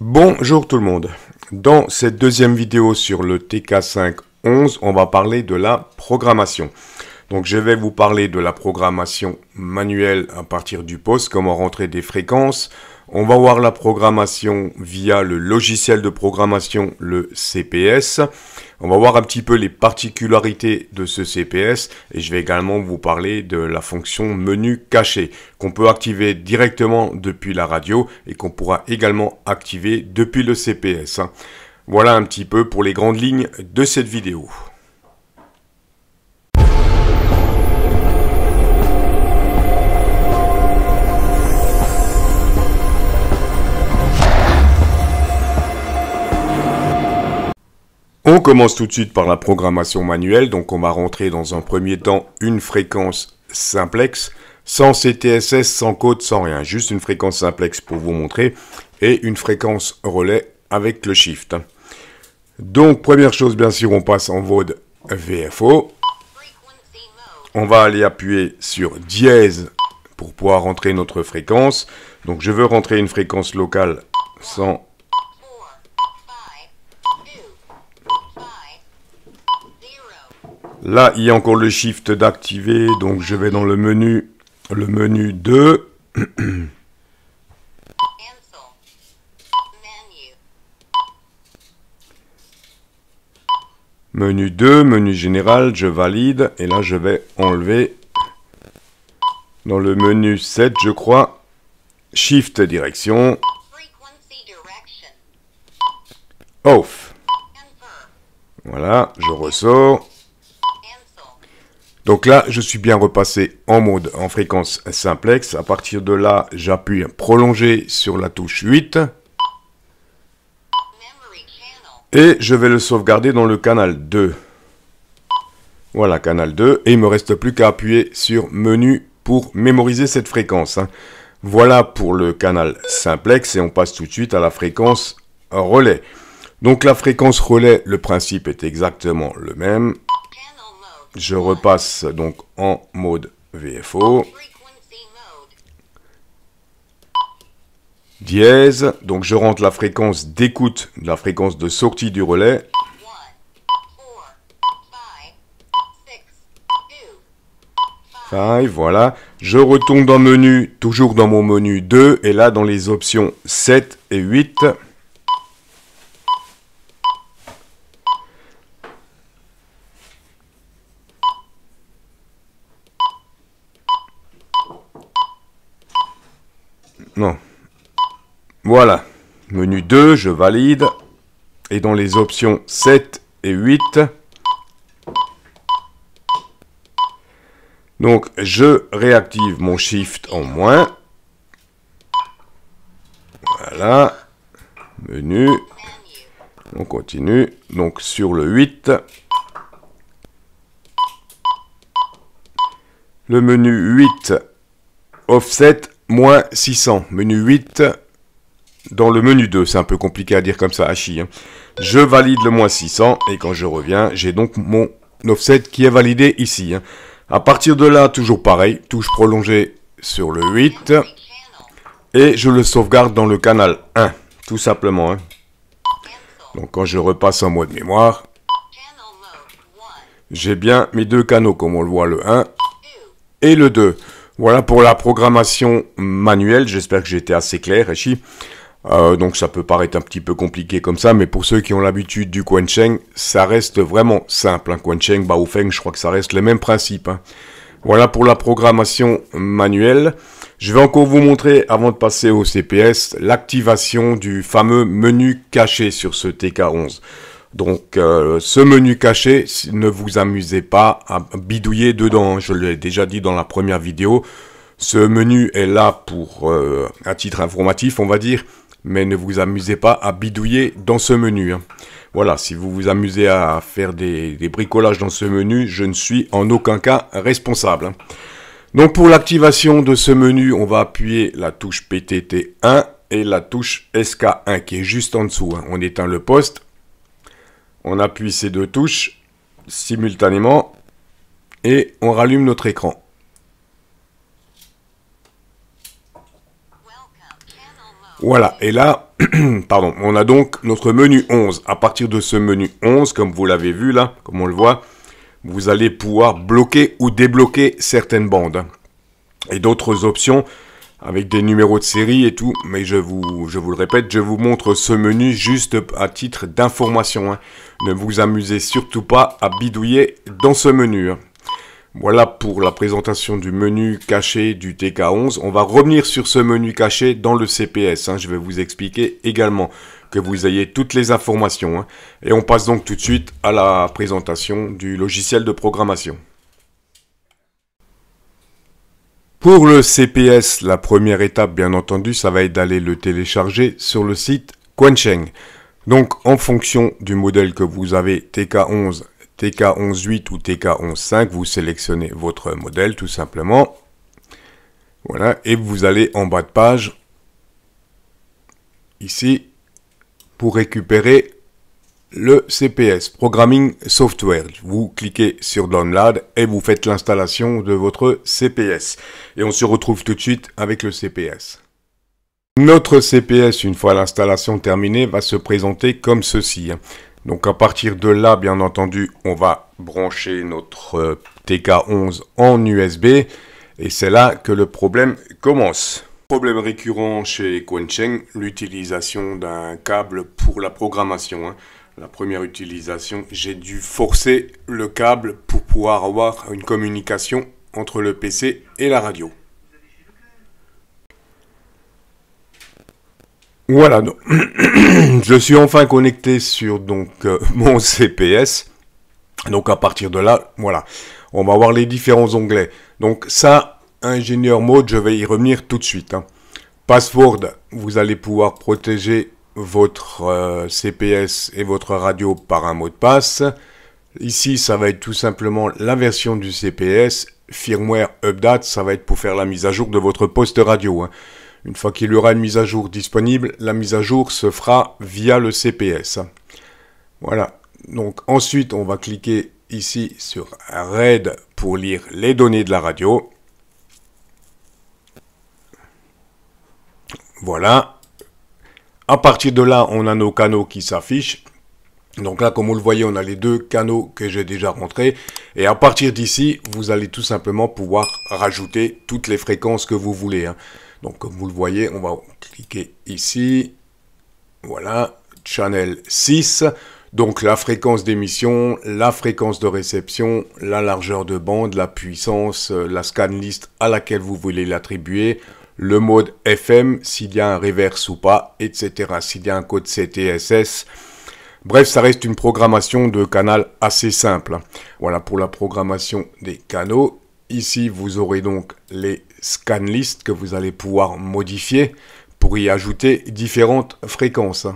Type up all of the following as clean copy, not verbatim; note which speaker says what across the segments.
Speaker 1: Bonjour tout le monde. Dans cette deuxième vidéo sur le TK511, on va parler de la programmation. Donc je vais vous parler de la programmation manuelle à partir du poste, comment rentrer des fréquences. On va voir la programmation via le logiciel de programmation, le CPS. On va voir un petit peu les particularités de ce CPS et je vais également vous parler de la fonction menu caché qu'on peut activer directement depuis la radio et qu'on pourra également activer depuis le CPS. Voilà un petit peu pour les grandes lignes de cette vidéo. On commence tout de suite par la programmation manuelle, donc on va rentrer dans un premier temps une fréquence simplex, sans CTSS, sans code, sans rien, juste une fréquence simplex pour vous montrer, et une fréquence relais avec le shift. Donc première chose, bien sûr, on passe en mode VFO, on va aller appuyer sur dièse pour pouvoir rentrer notre fréquence, donc je veux rentrer une fréquence locale sans... Là, il y a encore le shift d'activer, donc je vais dans le menu 2. Menu 2, menu général, je valide, et là je vais enlever dans le menu 7, je crois, shift direction, off. Voilà, je ressors. Donc là, je suis bien repassé en fréquence simplex. À partir de là, j'appuie prolonger sur la touche 8. Et je vais le sauvegarder dans le canal 2. Voilà, canal 2. Et il ne me reste plus qu'à appuyer sur menu pour mémoriser cette fréquence. Voilà pour le canal simplex. Et on passe tout de suite à la fréquence relais. Donc la fréquence relais, le principe est exactement le même. Je repasse donc en mode VFO. Dièse. Donc je rentre la fréquence d'écoute, la fréquence de sortie du relais. Voilà. Je retourne dans le menu, toujours dans mon menu 2. Et là, dans les options 7 et 8. Non. Voilà. Menu 2, je valide. Et dans les options 7 et 8. Donc, je réactive mon shift en moins. Voilà. Menu. On continue. Donc, sur le 8. Le menu 8. Offset. Moins 600, menu 8, dans le menu 2, c'est un peu compliqué à dire comme ça, hachi. Je valide le moins 600, et quand je reviens, j'ai donc mon offset qui est validé ici. À partir de là, toujours pareil, touche prolongée sur le 8, et je le sauvegarde dans le canal 1, tout simplement. Donc quand je repasse en mode mémoire, j'ai bien mes deux canaux, comme on le voit, le 1 et le 2. Voilà pour la programmation manuelle, j'espère que j'ai été assez clair, Hachi. Donc ça peut paraître un petit peu compliqué comme ça, mais pour ceux qui ont l'habitude du Quansheng, ça reste vraiment simple. Quansheng, Baofeng, je crois que ça reste les mêmes principes. Voilà pour la programmation manuelle. Je vais encore vous montrer, avant de passer au CPS, l'activation du fameux menu caché sur ce TK11. Donc, ce menu caché, ne vous amusez pas à bidouiller dedans. Je l'ai déjà dit dans la première vidéo. Ce menu est là pour, à titre informatif, on va dire. Mais ne vous amusez pas à bidouiller dans ce menu. Voilà, si vous vous amusez à faire des bricolages dans ce menu, je ne suis en aucun cas responsable. Donc, pour l'activation de ce menu, on va appuyer la touche PTT1 et la touche SK1 qui est juste en dessous. On éteint le poste. On appuie ces deux touches simultanément et on rallume notre écran. Voilà, et là, pardon, on a donc notre menu 11. À partir de ce menu 11, comme vous l'avez vu là, comme on le voit, vous allez pouvoir bloquer ou débloquer certaines bandes. Et d'autres options avec des numéros de série et tout, mais je vous le répète, je vous montre ce menu juste à titre d'information. Hein. Ne vous amusez surtout pas à bidouiller dans ce menu. Hein. Voilà pour la présentation du menu caché du TK11. On va revenir sur ce menu caché dans le CPS. Hein. Je vais vous expliquer également que vous ayez toutes les informations. Hein. Et on passe donc tout de suite à la présentation du logiciel de programmation. Pour le CPS, la première étape, bien entendu, ça va être d'aller le télécharger sur le site Quansheng. Donc, en fonction du modèle que vous avez, TK11, TK11.8 ou TK11.5, vous sélectionnez votre modèle tout simplement. Voilà, et vous allez en bas de page, ici, pour récupérer le CPS, Programming Software. Vous cliquez sur Download et vous faites l'installation de votre CPS. Et on se retrouve tout de suite avec le CPS. Notre CPS, une fois l'installation terminée, va se présenter comme ceci. Donc à partir de là, bien entendu, on va brancher notre TK11 en USB. Et c'est là que le problème commence. Problème récurrent chez Quansheng, l'utilisation d'un câble pour la programmation. Hein. La première utilisation, j'ai dû forcer le câble pour pouvoir avoir une communication entre le PC et la radio. Voilà, donc, je suis enfin connecté sur mon CPS. Donc à partir de là, voilà, on va voir les différents onglets. Donc ça, ingénieur mode, je vais y revenir tout de suite. Hein. Password, vous allez pouvoir protéger votre CPS et votre radio par un mot de passe. Ici, ça va être tout simplement la version du CPS. Firmware Update, ça va être pour faire la mise à jour de votre poste radio. Hein. Une fois qu'il y aura une mise à jour disponible, la mise à jour se fera via le CPS. Voilà. Donc ensuite, on va cliquer ici sur Read pour lire les données de la radio. Voilà. À partir de là, on a nos canaux qui s'affichent. Donc là, comme vous le voyez, on a les deux canaux que j'ai déjà rentrés. Et à partir d'ici, vous allez tout simplement pouvoir rajouter toutes les fréquences que vous voulez. Hein. Donc comme vous le voyez, on va cliquer ici. Voilà, Channel 6. Donc la fréquence d'émission, la fréquence de réception, la largeur de bande, la puissance, la scan list à laquelle vous voulez l'attribuer, le mode FM, s'il y a un reverse ou pas, etc. S'il y a un code CTSS. Bref, ça reste une programmation de canal assez simple. Voilà pour la programmation des canaux. Ici, vous aurez donc les scan lists que vous allez pouvoir modifier pour y ajouter différentes fréquences.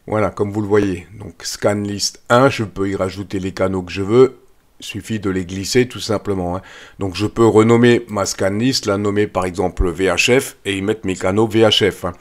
Speaker 1: Voilà, comme vous le voyez. Donc, scan list 1, je peux y rajouter les canaux que je veux. Il suffit de les glisser tout simplement. Hein. Donc, je peux renommer ma scan list, la nommer par exemple VHF et y mettre mes canaux VHF. Hein.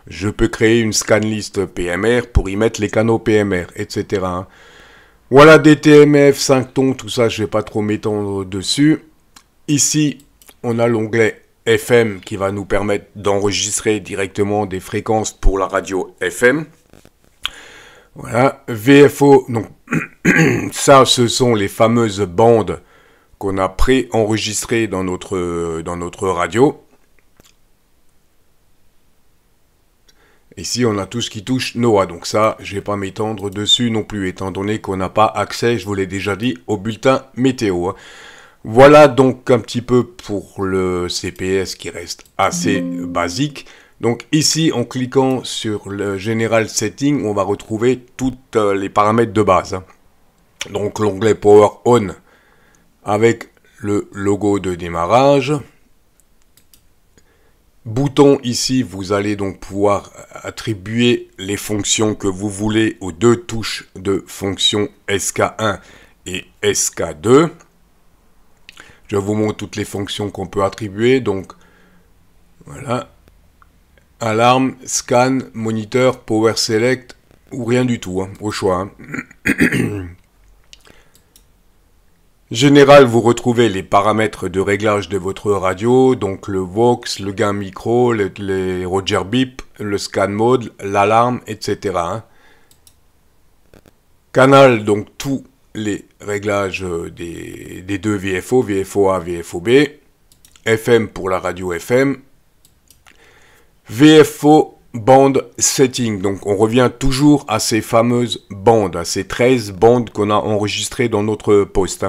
Speaker 1: Je peux créer une scan list PMR pour y mettre les canaux PMR, etc. Hein. Voilà, DTMF, 5 tons, tout ça, je ne vais pas trop m'étendre dessus. Ici, on a l'onglet FM qui va nous permettre d'enregistrer directement des fréquences pour la radio FM. Voilà, VFO, donc ça, ce sont les fameuses bandes qu'on a pré-enregistrées dans notre radio. Ici, on a tout ce qui touche NOAA, donc ça, je ne vais pas m'étendre dessus non plus, étant donné qu'on n'a pas accès, je vous l'ai déjà dit, au bulletin météo. Hein. Voilà donc un petit peu pour le CPS qui reste assez basique. Donc ici, en cliquant sur le General Setting, on va retrouver tous les paramètres de base. Hein. Donc l'onglet Power On avec le logo de démarrage. Bouton ici, vous allez donc pouvoir attribuer les fonctions que vous voulez aux deux touches de fonction SK1 et SK2. Je vous montre toutes les fonctions qu'on peut attribuer. Donc, voilà. Alarme, scan, moniteur, power select ou rien du tout, hein, au choix. Hein. Général, vous retrouvez les paramètres de réglage de votre radio, donc le Vox, le gain micro, les Roger Beep, le scan mode, l'alarme, etc. Canal, donc tous les réglages des deux VFO, VFO-A, VFO-B. FM pour la radio FM. VFO bande setting, donc on revient toujours à ces fameuses bandes, à ces 13 bandes qu'on a enregistrées dans notre poste.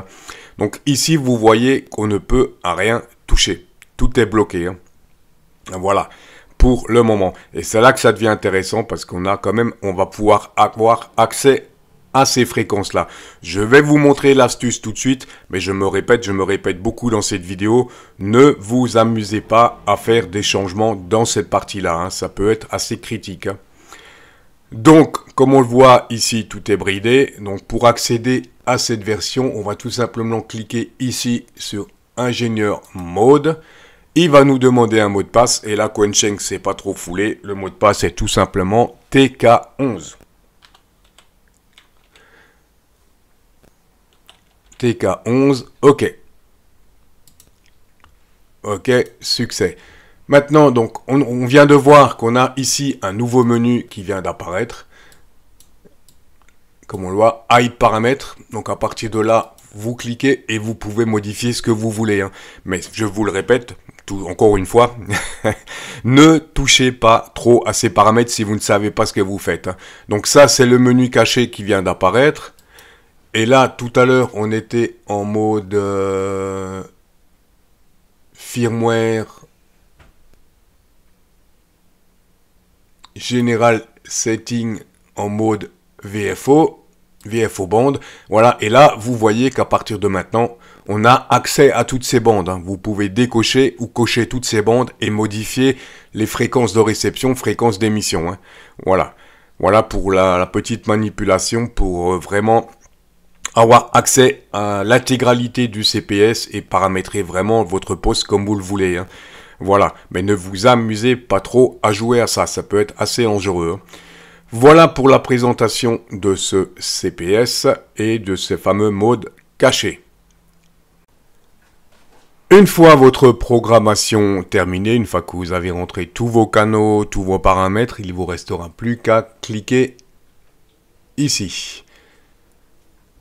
Speaker 1: Donc ici vous voyez qu'on ne peut à rien toucher, tout est bloqué. Voilà, pour le moment. Et c'est là que ça devient intéressant parce qu'on a quand même, on va pouvoir avoir accès à ces fréquences-là. Je vais vous montrer l'astuce tout de suite, mais je me répète beaucoup dans cette vidéo, ne vous amusez pas à faire des changements dans cette partie-là, ça peut être assez critique. Donc, comme on le voit ici, tout est bridé, donc pour accéder à cette version, on va tout simplement cliquer ici sur Ingénieur Mode. Il va nous demander un mot de passe, et là, Quencheng c'est pas trop foulé, le mot de passe est tout simplement TK11. TK11, OK. OK, succès. Maintenant, donc, on vient de voir qu'on a ici un nouveau menu qui vient d'apparaître. Comme on le voit, Hide paramètres. Donc, à partir de là, vous cliquez et vous pouvez modifier ce que vous voulez. Mais je vous le répète, encore une fois, ne touchez pas trop à ces paramètres si vous ne savez pas ce que vous faites. Donc, ça, c'est le menu caché qui vient d'apparaître. Et là, tout à l'heure, on était en mode firmware General Setting en mode VFO bande. Voilà, et là, vous voyez qu'à partir de maintenant, on a accès à toutes ces bandes. Vous pouvez décocher ou cocher toutes ces bandes et modifier les fréquences de réception, fréquences d'émission. Voilà. Voilà pour la petite manipulation pour vraiment avoir accès à l'intégralité du CPS et paramétrer vraiment votre poste comme vous le voulez. Voilà, mais ne vous amusez pas trop à jouer à ça, ça peut être assez dangereux. Voilà pour la présentation de ce CPS et de ce fameux mode caché. Une fois votre programmation terminée, une fois que vous avez rentré tous vos canaux, tous vos paramètres, il ne vous restera plus qu'à cliquer ici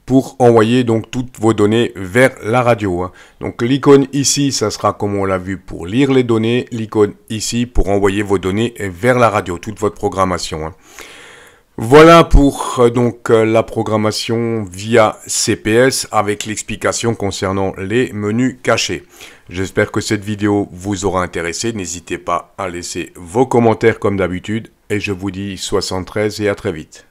Speaker 1: pour envoyer donc toutes vos données vers la radio. Donc l'icône ici, ça sera comme on l'a vu pour lire les données, l'icône ici pour envoyer vos données vers la radio, toute votre programmation. Voilà pour donc la programmation via CPS avec l'explication concernant les menus cachés. J'espère que cette vidéo vous aura intéressé. N'hésitez pas à laisser vos commentaires comme d'habitude et je vous dis 73 et à très vite.